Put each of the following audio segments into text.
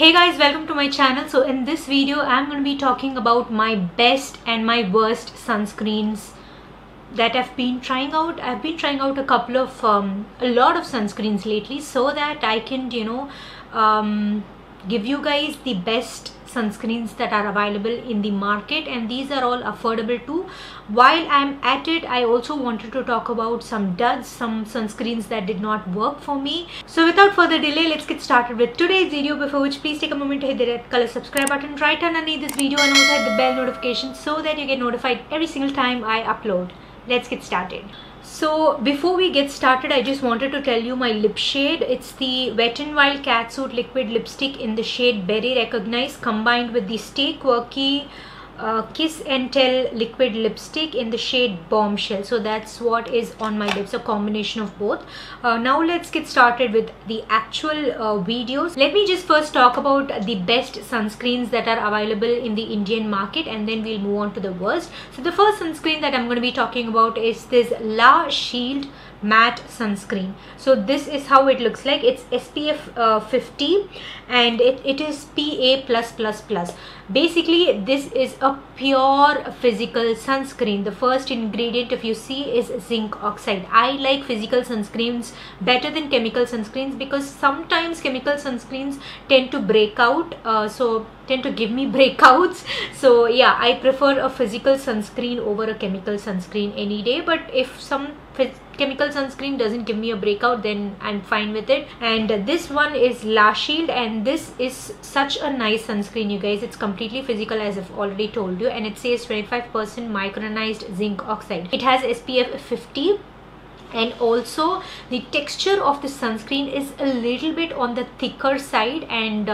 Hey guys, welcome to my channel. So in this video I'm going to be talking about my best and my worst sunscreens that I've been trying out. I've been trying out a lot of sunscreens lately so that I can give you guys the best sunscreens that are available in the market, and these are all affordable too. While I'm at it, I also wanted to talk about some duds, some sunscreens that did not work for me. So without further delay, let's get started with today's video, before which please take a moment to hit the red color subscribe button right underneath this video and also hit the bell notification so that you get notified every single time I upload. Let's get started. So before we get started, I just wanted to tell you my lip shade. It's the Wet n Wild Catsuit liquid lipstick in the shade Berry Recognize, combined with the Stay Quirky Kiss and Tell liquid lipstick in the shade Bombshell. So that's what is on my lips, a combination of both. Now let's get started with the actual videos. Let me just first talk about the best sunscreens that are available in the Indian market, and then we'll move on to the worst. So the first sunscreen that I'm going to be talking about is this LaShield matte sunscreen. So this is how it looks like. It's SPF 50 and it is PA+++. Basically this is a pure physical sunscreen. The first ingredient, if you see, is zinc oxide. I like physical sunscreens better than chemical sunscreens because sometimes chemical sunscreens tend to break out, tend to give me breakouts. So yeah, I prefer a physical sunscreen over a chemical sunscreen any day. But if some chemical sunscreen doesn't give me a breakout, then I'm fine with it. And this one is LaShield, and this is such a nice sunscreen, you guys. It's completely physical, as I've already told you, and it says 25% micronized zinc oxide. It has SPF 50. And also the texture of the sunscreen is a little bit on the thicker side, and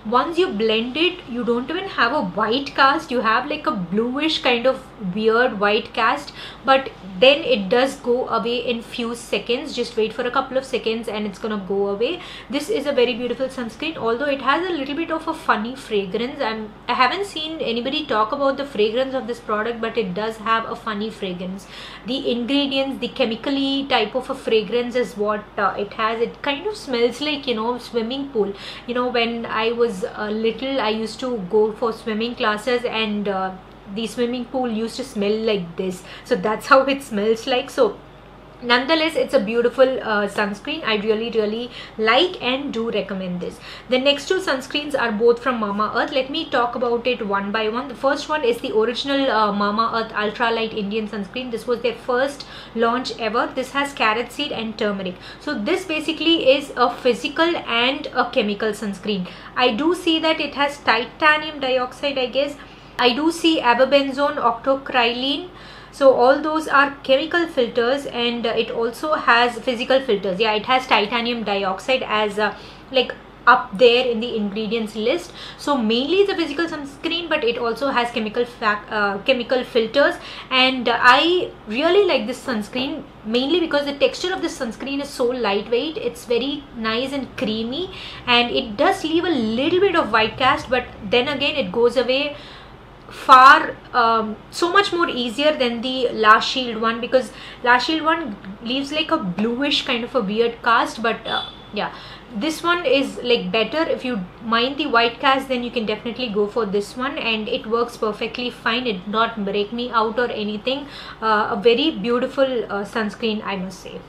once you blend it, you don't even have a white cast. You have like a bluish kind of weird white cast, but then it does go away in few seconds. Just wait for a couple of seconds and it's gonna go away. This is a very beautiful sunscreen, although it has a little bit of a funny fragrance. I haven't seen anybody talk about the fragrance of this product, but it does have a funny fragrance. The ingredients, the chemically type of a fragrance is what it has. It kind of smells like, swimming pool. When I was little, I used to go for swimming classes, and the swimming pool used to smell like this. So that's how it smells like. So nonetheless, it's a beautiful sunscreen. I really like and do recommend this. The next two sunscreens are both from Mamaearth. Let me talk about it one by one. The first one is the original Mamaearth Ultralight Indian sunscreen. This was their first launch ever. This has carrot seed and turmeric. So this basically is a physical and a chemical sunscreen. I do see that it has titanium dioxide, I guess. I do see avobenzone, octocrylene. So all those are chemical filters, and it also has physical filters. Yeah, it has titanium dioxide as like up there in the ingredients list. So mainly it's a physical sunscreen, but it also has chemical filters, and I really like this sunscreen mainly because the texture of this sunscreen is so lightweight. It's very nice and creamy, and it does leave a little bit of white cast, but then again it goes away far so much more easier than the LaShield one, because LaShield one leaves like a bluish kind of a weird cast. But yeah, this one is like better. If you mind the white cast, then you can definitely go for this one, and it works perfectly fine. It did not break me out or anything. A very beautiful sunscreen, I must say.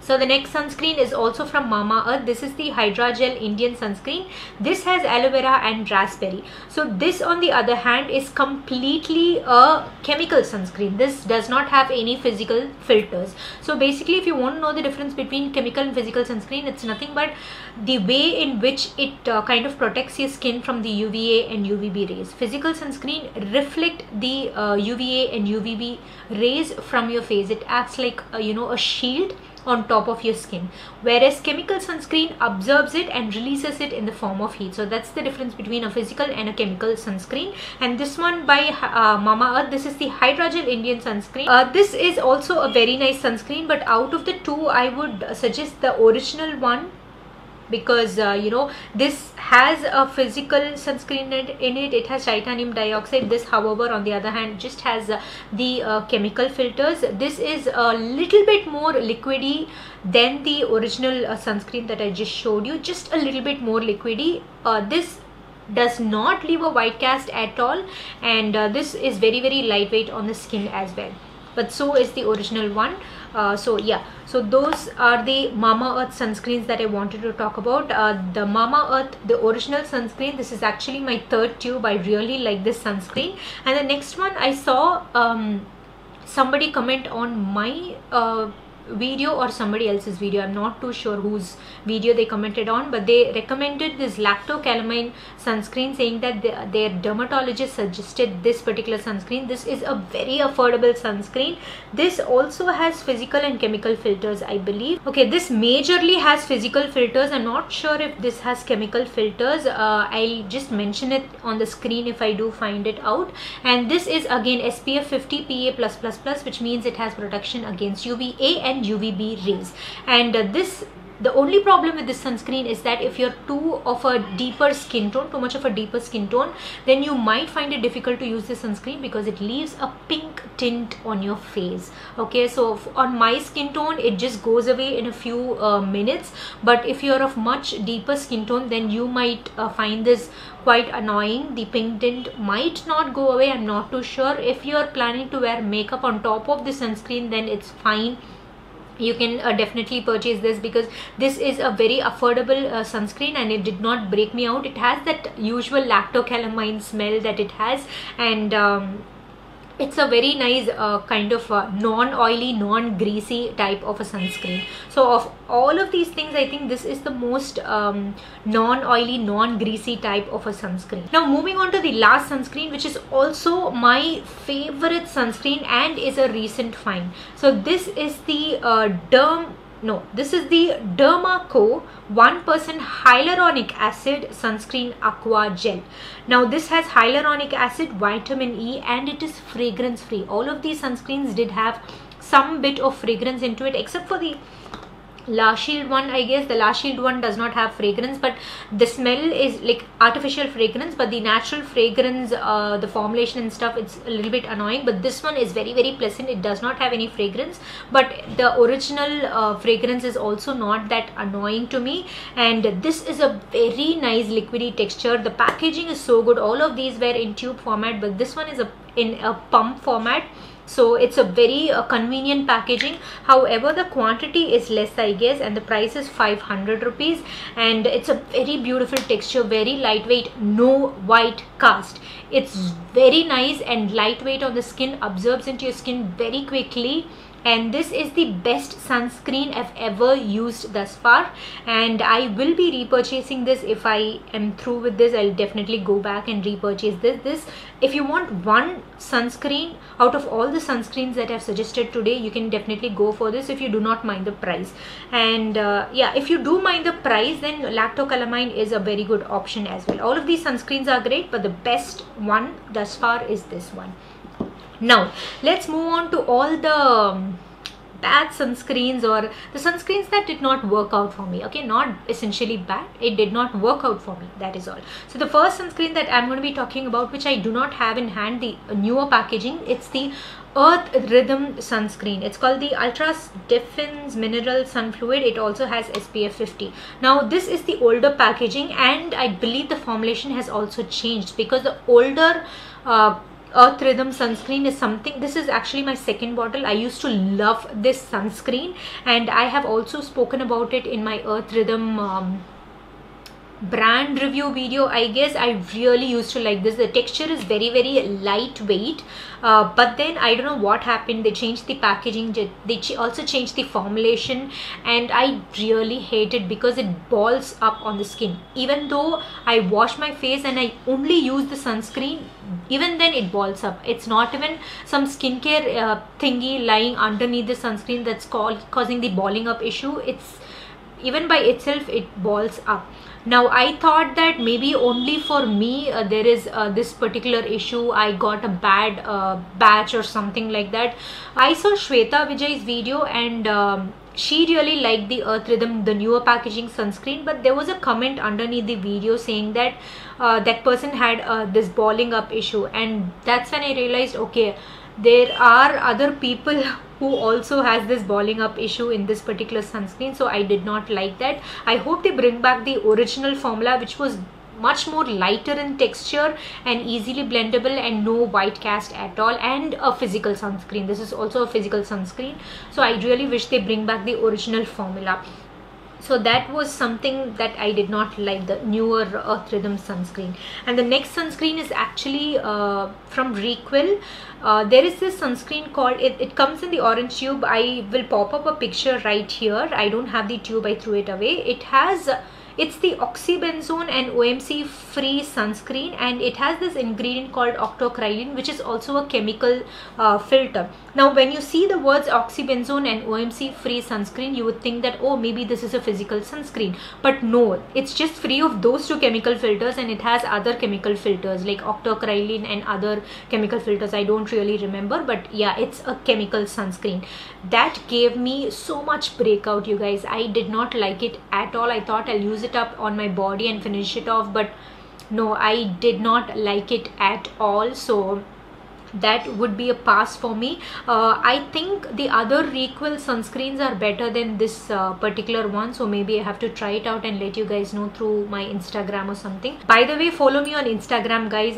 So the next sunscreen is also from Mamaearth. This is the HYDRAGEL Indian sunscreen. This has aloe vera and raspberry. So this, on the other hand, is completely a chemical sunscreen. This does not have any physical filters. So basically, if you want to know the difference between chemical and physical sunscreen, it's nothing but the way in which it kind of protects your skin from the UVA and UVB rays. Physical sunscreen reflect the UVA and UVB rays from your face. It acts like a shield on top of your skin, whereas chemical sunscreen absorbs it and releases it in the form of heat. So that's the difference between a physical and a chemical sunscreen. And this one by Mamaearth, this is the HYDRAGEL Indian sunscreen. This is also a very nice sunscreen, but out of the two, I would suggest the original one because this has a physical sunscreen in it. It has titanium dioxide. This, however, on the other hand, just has the chemical filters. This is a little bit more liquidy than the original sunscreen that I just showed you, just a little bit more liquidy. This does not leave a white cast at all, and this is very lightweight on the skin as well, but so is the original one. So yeah, so those are the Mamaearth sunscreens that I wanted to talk about. The Mamaearth, the original sunscreen, this is actually my third tube. I really like this sunscreen. And the next one, I saw somebody comment on my video or somebody else's video. I'm not too sure whose video they commented on, but they recommended this Lacto Calamine sunscreen, saying that their dermatologist suggested this particular sunscreen. This is a very affordable sunscreen. This also has physical and chemical filters, I believe. Okay, this majorly has physical filters. I'm not sure if this has chemical filters. I'll just mention it on the screen if I do find it out. And this is again SPF 50 PA+++, which means it has protection against UVA and UVB rays. And the only problem with this sunscreen is that if you're too much of a deeper skin tone, then you might find it difficult to use this sunscreen because it leaves a pink tint on your face. Okay, so on my skin tone, it just goes away in a few minutes. But if you're of much deeper skin tone, then you might find this quite annoying. The pink tint might not go away. I'm not too sure. If you're planning to wear makeup on top of the sunscreen, then it's fine. You can definitely purchase this because this is a very affordable sunscreen, and it did not break me out. It has that usual Lacto Calamine smell that it has, and it's a very nice kind of non-oily, non-greasy type of a sunscreen. So of all of these things, I think this is the most non-oily, non-greasy type of a sunscreen. Now moving on to the last sunscreen, which is also my favorite sunscreen and is a recent find. So this is the this is the Derma Co 1% hyaluronic acid sunscreen aqua gel. Now this has hyaluronic acid, vitamin E, and it is fragrance free. All of these sunscreens did have some bit of fragrance into it, except for the LaShield one. I guess the LaShield one does not have fragrance, but the smell is like artificial fragrance, but the natural fragrance, the formulation and stuff, it's a little bit annoying. But this one is very pleasant. It does not have any fragrance, but the original fragrance is also not that annoying to me. And this is a very nice liquidy texture. The packaging is so good. All of these were in tube format, but this one is in a pump format. So it's a very convenient packaging. However, the quantity is less, I guess, and the price is 500 rupees. And it's a very beautiful texture, very lightweight, no white cast. It's very nice and lightweight on the skin, absorbs into your skin very quickly. And this is the best sunscreen I've ever used thus far, and I will be repurchasing this. If I am through with this, I'll definitely go back and repurchase this. If you want one sunscreen out of all the sunscreens that I've suggested today, you can definitely go for this if you do not mind the price. And yeah, if you do mind the price, then Lacto Calamine is a very good option as well. All of these sunscreens are great, but the best one thus far is this one. Now let's move on to all the bad sunscreens, or the sunscreens that did not work out for me. Okay, not essentially bad, it did not work out for me, that is all. So the first sunscreen that I'm going to be talking about, which I do not have in hand, the newer packaging, it's the Earth Rhythm sunscreen. It's called the Ultra Defense Mineral Sun Fluid. It also has SPF 50. Now this is the older packaging, and I believe the formulation has also changed, because the older Earth Rhythm sunscreen is something, this is actually my second bottle. I used to love this sunscreen, and I have also spoken about it in my Earth Rhythm brand review video. I guess I really used to like this. The texture is very lightweight, but then I don't know what happened. They changed the packaging, they also changed the formulation, and I really hate it because it balls up on the skin. Even though I wash my face and I only use the sunscreen, even then it balls up. It's not even some skincare thingy lying underneath the sunscreen that's causing the balling up issue. It's even by itself, it balls up. Now I thought that maybe only for me there is this particular issue. I got a bad batch or something like that. I saw Shweta Vijay's video, and she really liked the Earth Rhythm, the newer packaging sunscreen, but there was a comment underneath the video saying that that person had this balling up issue, and that's when I realized, okay, there are other people who also has this balling up issue in this particular sunscreen, so I did not like that. I hope they bring back the original formula, which was much more lighter in texture and easily blendable and no white cast at all, and a physical sunscreen. This is also a physical sunscreen, so I really wish they bring back the original formula. So that was something that I did not like, the newer Earth Rhythm sunscreen. And the next sunscreen is actually from Requel. There is this sunscreen called, it comes in the orange tube. I will pop up a picture right here. I don't have the tube, I threw it away. It's the oxybenzone and OMC free sunscreen, and it has this ingredient called octocrylene, which is also a chemical filter. Now when you see the words oxybenzone and OMC free sunscreen, you would think that, oh, maybe this is a physical sunscreen, but no, it's just free of those two chemical filters, and it has other chemical filters like octocrylene and other chemical filters. I don't really remember, but yeah, it's a chemical sunscreen. That gave me so much breakout, you guys. I did not like it at all. I thought I'll use it up on my body and finish it off, but no, I did not like it at all. So that would be a pass for me. I think the other Requel sunscreens are better than this particular one, so maybe I have to try it out and let you guys know through my Instagram or something. By the way, follow me on Instagram, guys.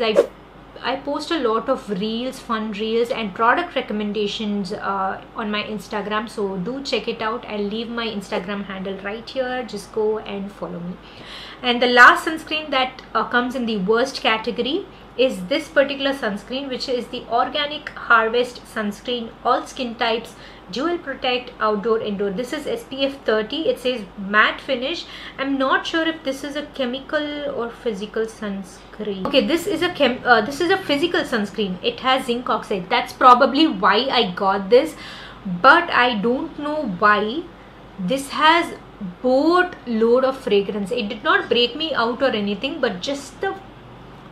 I post a lot of reels, fun reels and product recommendations on my Instagram, so do check it out. I'll leave my Instagram handle right here. Just go and follow me. And the last sunscreen that comes in the worst category is this particular sunscreen, which is the Organic Harvest Sunscreen, all skin types, dual protect, outdoor, indoor. This is SPF 30. It says matte finish. I'm not sure if this is a chemical or physical sunscreen. Okay, this is a physical sunscreen. It has zinc oxide. That's probably why I got this, but I don't know why. This has boatload of fragrance. It did not break me out or anything, but just the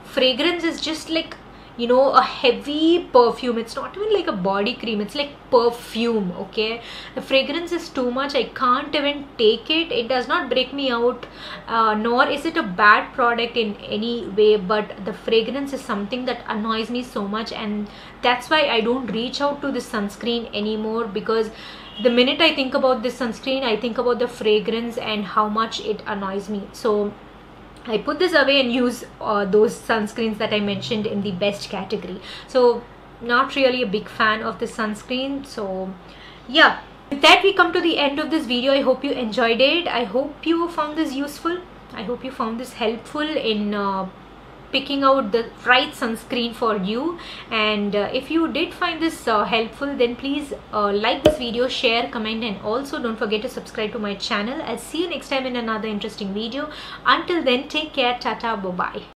fragrance is just like, you know, a heavy perfume. It's not even like a body cream, it's like perfume. Okay, the fragrance is too much. I can't even take it. It does not break me out, nor is it a bad product in any way, but the fragrance is something that annoys me so much, and that's why I don't reach out to this sunscreen anymore, because the minute I think about this sunscreen, I think about the fragrance and how much it annoys me. So I put this away and use those sunscreens that I mentioned in the best category. So not really a big fan of this sunscreen. So yeah, with that we come to the end of this video. I hope you enjoyed it. I hope you found this useful. I hope you found this helpful in picking out the right sunscreen for you. And if you did find this helpful, then please like this video, share, comment, and also don't forget to subscribe to my channel. I'll see you next time in another interesting video. Until then, take care, tata, bye bye.